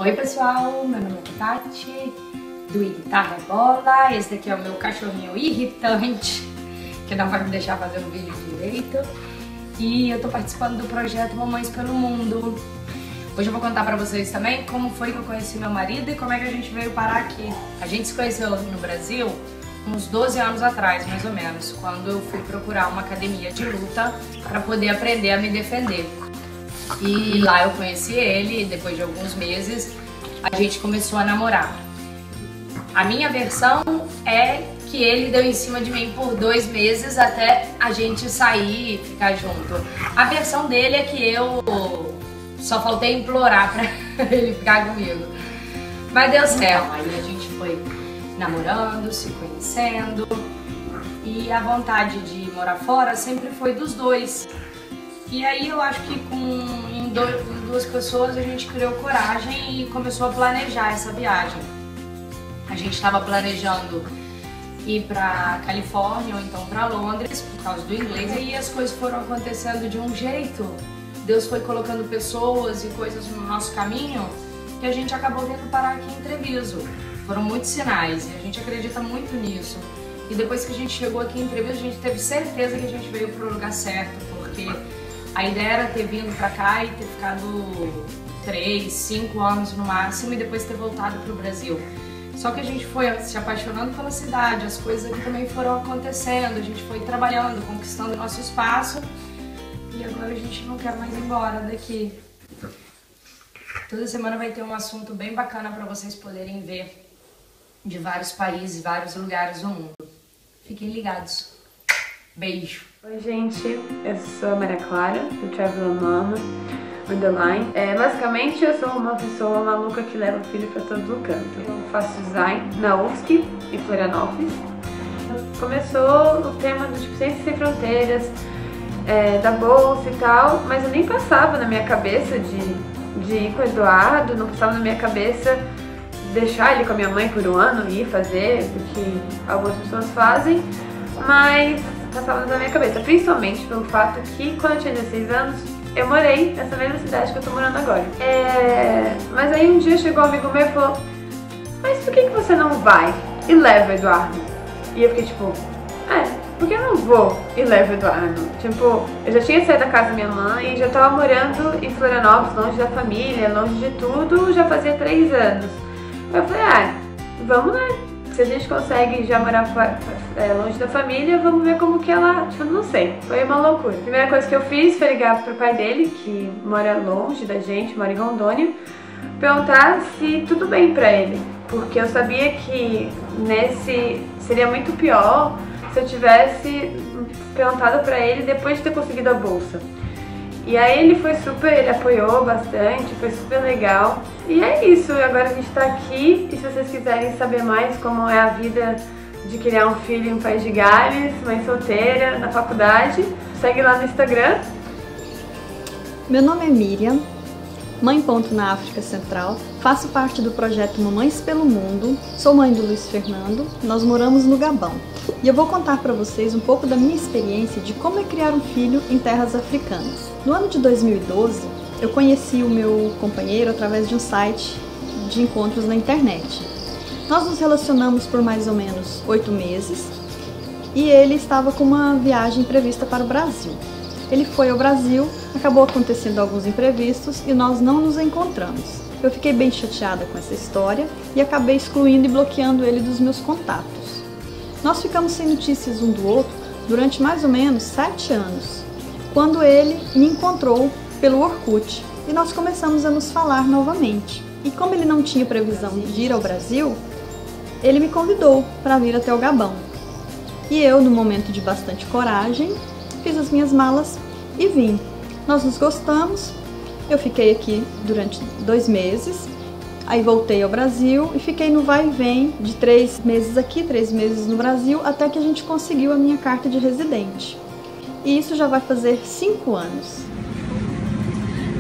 Oi pessoal, meu nome é Tati, do Guitarra Bola. Esse daqui é o meu cachorrinho irritante, que não vai me deixar fazer o vídeo direito. E eu tô participando do projeto Mamães pelo Mundo. Hoje eu vou contar pra vocês também como foi que eu conheci meu marido e como é que a gente veio parar aqui. A gente se conheceu no Brasil uns 12 anos atrás, mais ou menos, quando eu fui procurar uma academia de luta pra poder aprender a me defender. E lá eu conheci ele e depois de alguns meses a gente começou a namorar. A minha versão é que ele deu em cima de mim por 2 meses até a gente sair e ficar junto. A versão dele é que eu só faltei implorar pra ele ficar comigo. Mas deu certo. Aí a gente foi namorando, se conhecendo e a vontade de morar fora sempre foi dos dois. E aí eu acho que em 2 pessoas a gente criou coragem e começou a planejar essa viagem. A gente estava planejando ir para Califórnia ou então para Londres por causa do inglês, e aí as coisas foram acontecendo de um jeito. Deus foi colocando pessoas e coisas no nosso caminho que a gente acabou vindo parar aqui em Treviso. Foram muitos sinais e a gente acredita muito nisso. E depois que a gente chegou aqui em Treviso, a gente teve certeza que a gente veio para o lugar certo, porque a ideia era ter vindo pra cá e ter ficado 3, 5 anos no máximo e depois ter voltado pro Brasil. Só que a gente foi se apaixonando pela cidade, as coisas aqui também foram acontecendo, a gente foi trabalhando, conquistando nosso espaço e agora a gente não quer mais ir embora daqui. Toda semana vai ter um assunto bem bacana pra vocês poderem ver de vários países, vários lugares do mundo. Fiquem ligados. Beijo! Oi gente, eu sou a Maria Clara, do Travel Mama Underline. Basicamente eu sou uma pessoa maluca que leva o filho pra todo canto. Eu faço design na UFSC, em Florianópolis. Começou o tema do tipo Ciências Sem Fronteiras, da bolsa e tal, mas eu nem passava na minha cabeça de ir com o Eduardo, não passava na minha cabeça deixar ele com a minha mãe por um ano e ir fazer o que algumas pessoas fazem, mas passava na minha cabeça, principalmente pelo fato que quando eu tinha 16 anos eu morei nessa mesma cidade que eu tô morando agora. Mas aí um dia chegou um amigo meu e falou: mas por que você não vai e leva o Eduardo? E eu fiquei tipo, por que eu não vou e levo o Eduardo? Tipo, eu já tinha saído da casa da minha mãe, já tava morando em Florianópolis, longe da família, longe de tudo, já fazia 3 anos. Eu falei, vamos lá. Se a gente consegue já morar longe da família, vamos ver como que ela... Tipo, não sei, foi uma loucura. A primeira coisa que eu fiz foi ligar pro pai dele, que mora longe da gente, mora em Rondônia, perguntar se tudo bem pra ele. Porque eu sabia que seria muito pior se eu tivesse perguntado pra ele depois de ter conseguido a bolsa. E aí ele apoiou bastante, foi super legal. E é isso, agora a gente tá aqui e se vocês quiserem saber mais como é a vida de criar um filho em País de Gales, mãe solteira, na faculdade, segue lá no Instagram. Meu nome é Miriam, mãe ponto na África Central, faço parte do projeto Mamães pelo Mundo, sou mãe do Luiz Fernando, nós moramos no Gabão. E eu vou contar para vocês um pouco da minha experiência de como é criar um filho em terras africanas. No ano de 2012, eu conheci o meu companheiro através de um site de encontros na internet. Nós nos relacionamos por mais ou menos 8 meses e ele estava com uma viagem prevista para o Brasil. Ele foi ao Brasil, acabou acontecendo alguns imprevistos e nós não nos encontramos. Eu fiquei bem chateada com essa história e acabei excluindo e bloqueando ele dos meus contatos. Nós ficamos sem notícias um do outro durante mais ou menos 7 anos, quando ele me encontrou pelo Orkut e nós começamos a nos falar novamente. E como ele não tinha previsão de ir ao Brasil, ele me convidou para vir até o Gabão. E eu, no momento de bastante coragem, fiz as minhas malas e vim. Nós nos gostamos, eu fiquei aqui durante 2 meses, aí voltei ao Brasil e fiquei no vai e vem de 3 meses aqui, 3 meses no Brasil, até que a gente conseguiu a minha carta de residente. E isso já vai fazer 5 anos.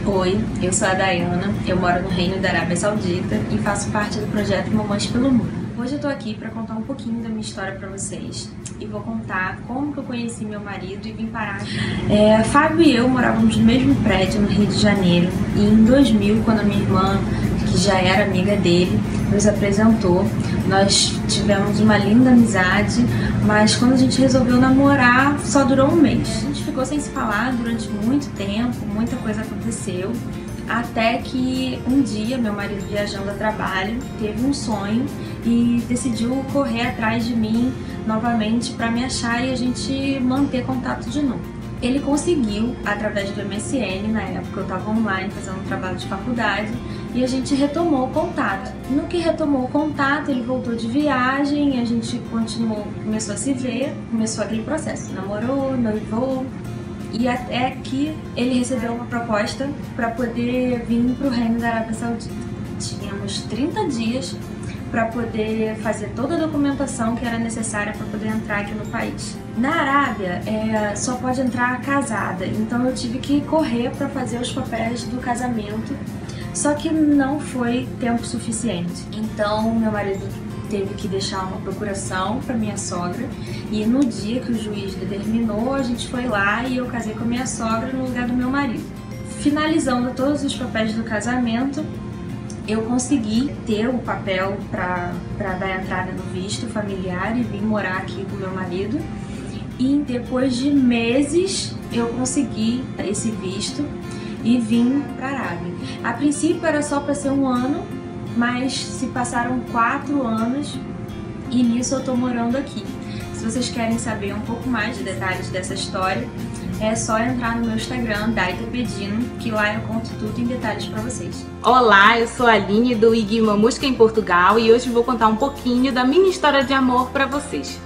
Oi, eu sou a Dayana, eu moro no Reino da Arábia Saudita e faço parte do projeto Mamães pelo Mundo. Hoje eu tô aqui para contar um pouquinho da minha história para vocês e vou contar como que eu conheci meu marido e vim parar aqui. Fábio e eu morávamos no mesmo prédio no Rio de Janeiro e em 2000, quando a minha irmã que já era amiga dele, nos apresentou. Nós tivemos uma linda amizade, mas quando a gente resolveu namorar, só durou um mês. A gente ficou sem se falar durante muito tempo, muita coisa aconteceu. Até que um dia, meu marido viajando a trabalho, teve um sonho e decidiu correr atrás de mim novamente para me achar e a gente manter contato de novo. Ele conseguiu, através do MSN, na época eu estava online fazendo um trabalho de faculdade, e a gente retomou o contato. No que retomou o contato, ele voltou de viagem, a gente começou a se ver, começou aquele processo, namorou, noivou, e até que ele recebeu uma proposta para poder vir para o Reino da Arábia Saudita. Tínhamos 30 dias para poder fazer toda a documentação que era necessária para poder entrar aqui no país. Na Arábia, só pode entrar casada, então eu tive que correr para fazer os papéis do casamento, só que não foi tempo suficiente. Então, meu marido teve que deixar uma procuração para minha sogra e no dia que o juiz determinou, a gente foi lá e eu casei com a minha sogra no lugar do meu marido. Finalizando todos os papéis do casamento, eu consegui ter o papel para dar entrada no visto familiar e vim morar aqui com meu marido. E depois de meses eu consegui esse visto e vim para a Arábia. A princípio era só para ser um ano, mas se passaram 4 anos e nisso eu tô morando aqui. Se vocês querem saber um pouco mais de detalhes dessa história, é só entrar no meu Instagram, Daita Pedino, que lá eu conto tudo em detalhes pra vocês. Olá, eu sou a Aline do IG Mamusca em Portugal e hoje vou contar um pouquinho da minha história de amor pra vocês.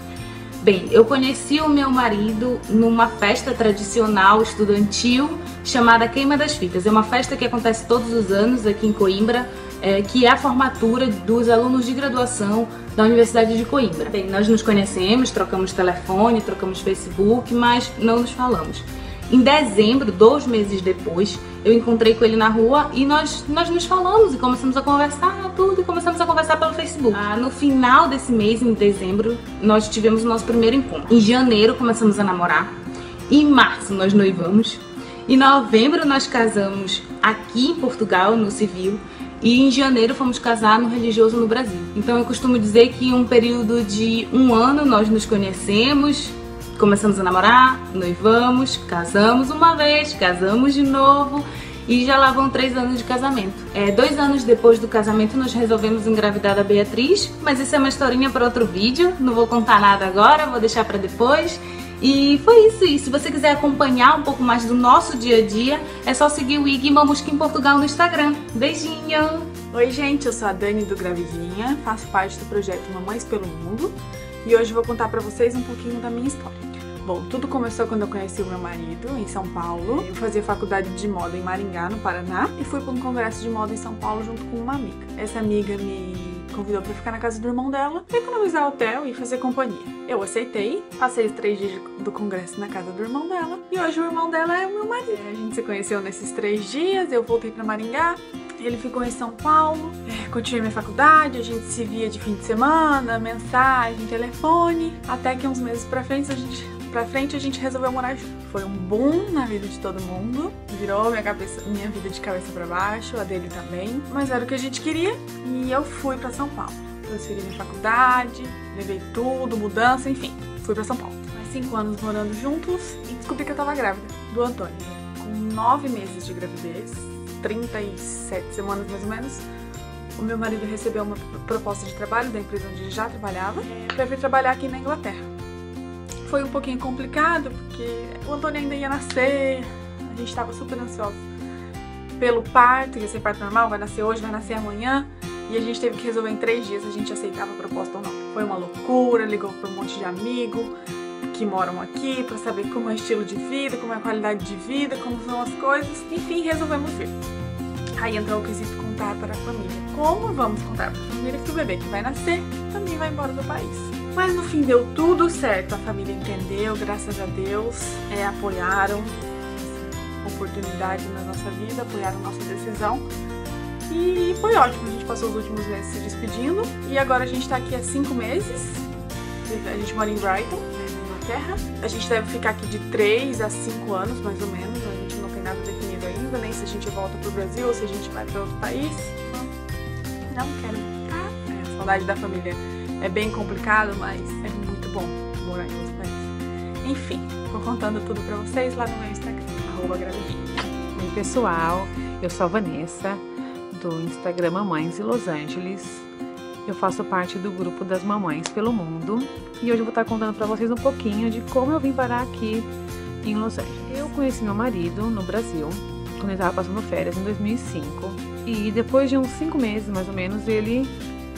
Bem, eu conheci o meu marido numa festa tradicional estudantil chamada Queima das Fitas. É uma festa que acontece todos os anos aqui em Coimbra, que é a formatura dos alunos de graduação da Universidade de Coimbra. Bem, nós nos conhecemos, trocamos telefone, trocamos Facebook, mas não nos falamos. Em dezembro, 2 meses depois, eu encontrei com ele na rua e nós nos falamos e começamos a conversar tudo e começamos a conversar pelo Facebook. No final desse mês, em dezembro, nós tivemos o nosso primeiro encontro. Em janeiro começamos a namorar, em março nós noivamos, em novembro nós casamos aqui em Portugal, no civil, e em janeiro fomos casar no religioso no Brasil. Então eu costumo dizer que em um período de 1 ano nós nos conhecemos, começamos a namorar, noivamos, casamos uma vez, casamos de novo e já lá vão 3 anos de casamento. 2 anos depois do casamento nós resolvemos engravidar da Beatriz, mas isso é uma historinha para outro vídeo, não vou contar nada agora, vou deixar para depois. E foi isso, e se você quiser acompanhar um pouco mais do nosso dia a dia, é só seguir o IG Mamusca em Portugal no Instagram. Beijinho! Oi gente, eu sou a Dani do Gravidinha, faço parte do projeto Mamães pelo Mundo e hoje vou contar pra vocês um pouquinho da minha história. Bom, tudo começou quando eu conheci o meu marido em São Paulo. Eu fazia faculdade de moda em Maringá, no Paraná, e fui para um congresso de moda em São Paulo junto com uma amiga. Essa amiga me convidou para ficar na casa do irmão dela, para economizar hotel e fazer companhia. Eu aceitei, passei os 3 dias do congresso na casa do irmão dela e hoje o irmão dela é o meu marido. A gente se conheceu nesses 3 dias, eu voltei para Maringá, ele ficou em São Paulo, continuei minha faculdade, a gente se via de fim de semana, mensagem, telefone, até que uns meses pra frente a gente resolveu morar junto. Foi um boom na vida de todo mundo, virou minha vida de cabeça pra baixo, a dele também, mas era o que a gente queria e eu fui pra São Paulo. Transferi minha faculdade, levei tudo, mudança, enfim, fui pra São Paulo. Mais 5 anos morando juntos e descobri que eu tava grávida do Antônio. Com 9 meses de gravidez, 37 semanas mais ou menos, o meu marido recebeu uma proposta de trabalho da empresa onde ele já trabalhava pra vir trabalhar aqui na Inglaterra. Foi um pouquinho complicado, porque o Antônio ainda ia nascer, a gente estava super ansioso pelo parto, ia ser parto normal, vai nascer hoje, vai nascer amanhã, e a gente teve que resolver em 3 dias se a gente aceitava a proposta ou não. Foi uma loucura, ligou para um monte de amigo que moram aqui para saber como é o estilo de vida, como é a qualidade de vida, como são as coisas, enfim, resolvemos vir. Aí entrou o quesito contar para a família. Como vamos contar para a família que o bebê que vai nascer também vai embora do país? Mas no fim deu tudo certo, a família entendeu, graças a Deus, apoiaram essa oportunidade na nossa vida, apoiaram nossa decisão e foi ótimo. A gente passou os últimos meses se despedindo e agora a gente tá aqui há 5 meses, a gente mora em Brighton, na Inglaterra. A gente deve ficar aqui de 3 a 5 anos mais ou menos, a gente não tem nada definido ainda, nem se a gente volta pro Brasil ou se a gente vai para outro país. não quero voltar. A saudade da família é bem complicado, mas é muito bom morar em outro país. Enfim, vou contando tudo pra vocês lá no meu Instagram, @gravidinha. Oi pessoal, eu sou a Vanessa, do Instagram Mamães em Los Angeles. Eu faço parte do grupo das Mamães pelo Mundo e hoje eu vou estar contando pra vocês um pouquinho de como eu vim parar aqui em Los Angeles. Eu conheci meu marido no Brasil, quando ele estava passando férias em 2005, e depois de uns 5 meses mais ou menos ele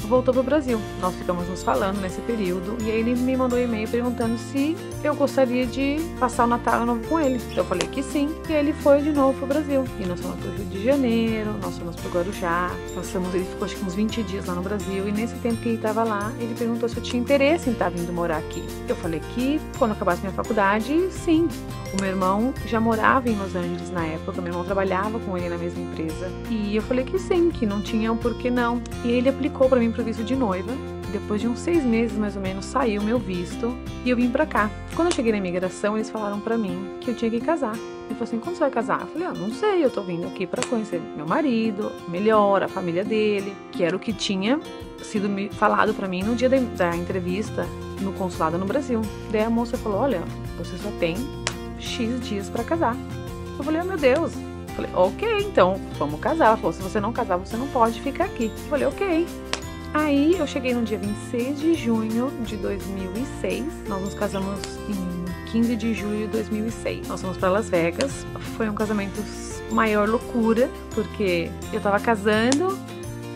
voltou pro Brasil. Nós ficamos nos falando nesse período e aí ele me mandou um e-mail perguntando se eu gostaria de passar o Natal Novo com ele. Eu falei que sim, e ele foi de novo pro Brasil. E nós fomos pro Rio de Janeiro, nós fomos pro Guarujá, ele ficou acho que uns 20 dias lá no Brasil, e nesse tempo que ele estava lá, ele perguntou se eu tinha interesse em estar vindo morar aqui. Eu falei que quando acabasse minha faculdade, sim. O meu irmão já morava em Los Angeles na época, meu irmão trabalhava com ele na mesma empresa. E eu falei que sim, que não tinha um porquê não. E ele aplicou pra mim pro visto de noiva. Depois de uns 6 meses mais ou menos, saiu meu visto e eu vim pra cá. Quando eu cheguei na imigração, eles falaram pra mim que eu tinha que casar. Ele falou assim, quando você vai casar? Eu falei, não sei, eu tô vindo aqui pra conhecer meu marido, melhor, a família dele, que era o que tinha sido falado pra mim no dia da entrevista no consulado no Brasil. Daí a moça falou, olha, você só tem X dias pra casar. Eu falei, meu Deus. Eu falei, ok, então vamos casar. Ela falou, se você não casar, você não pode ficar aqui. Eu falei, ok. Aí eu cheguei no dia 26 de junho de 2006. Nós nos casamos em 15 de julho de 2006. Nós fomos para Las Vegas. Foi um casamento maior loucura, porque eu tava casando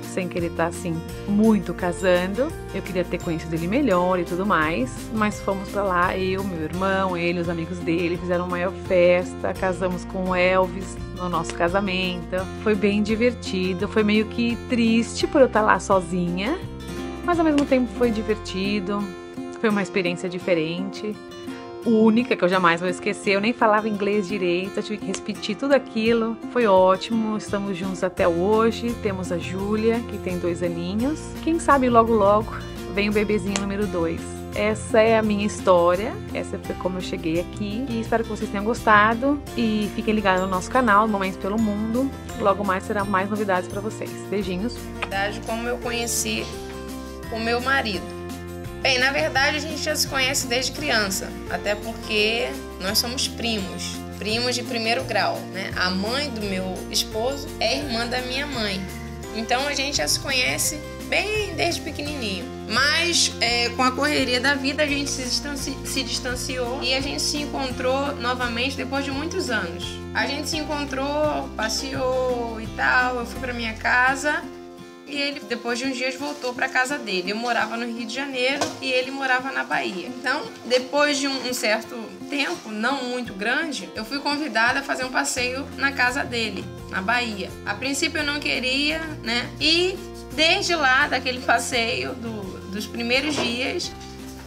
sem querer estar assim, muito casando. Eu queria ter conhecido ele melhor e tudo mais, mas fomos pra lá, eu, meu irmão, ele, os amigos dele, fizeram uma maior festa, casamos com o Elvis no nosso casamento. Foi bem divertido, foi meio que triste por eu estar lá sozinha, mas ao mesmo tempo foi divertido, foi uma experiência diferente, única, que eu jamais vou esquecer. Eu nem falava inglês direito, eu tive que repetir tudo aquilo. Foi ótimo, estamos juntos até hoje. Temos a Júlia, que tem 2 aninhos. Quem sabe logo logo vem o bebezinho número 2. Essa é a minha história, essa foi como eu cheguei aqui. E espero que vocês tenham gostado. E fiquem ligados no nosso canal, Mamães pelo Mundo. Logo mais será mais novidades pra vocês. Beijinhos. Como eu conheci o meu marido. Bem, na verdade a gente já se conhece desde criança, até porque nós somos primos de primeiro grau, né? A mãe do meu esposo é irmã da minha mãe, então a gente já se conhece bem desde pequenininho. Mas com a correria da vida a gente se distanciou e a gente se encontrou novamente depois de muitos anos. A gente se encontrou, passeou e tal, eu fui pra minha casa. E ele, depois de uns dias, voltou para casa dele. Eu morava no Rio de Janeiro e ele morava na Bahia. Então, depois de um certo tempo, não muito grande, eu fui convidada a fazer um passeio na casa dele, na Bahia. A princípio eu não queria, né? E desde lá, daquele passeio, dos primeiros dias,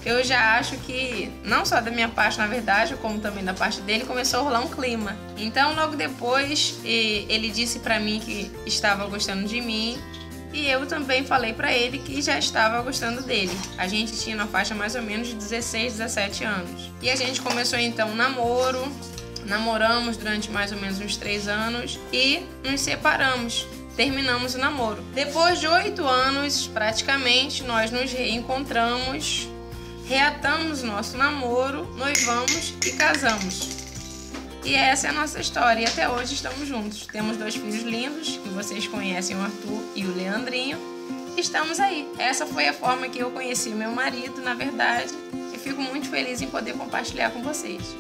eu já acho que, não só da minha parte, na verdade, como também da parte dele, começou a rolar um clima. Então, logo depois, ele disse para mim que estava gostando de mim. E eu também falei pra ele que já estava gostando dele. A gente tinha na faixa mais ou menos de 16, 17 anos. E a gente começou então um namoro. Namoramos durante mais ou menos uns 3 anos e nos separamos. Terminamos o namoro. Depois de 8 anos, praticamente, nós nos reencontramos, reatamos nosso namoro, noivamos e casamos. E essa é a nossa história, e até hoje estamos juntos. Temos 2 filhos lindos, que vocês conhecem, o Arthur e o Leandrinho. Estamos aí. Essa foi a forma que eu conheci o meu marido, na verdade, e fico muito feliz em poder compartilhar com vocês.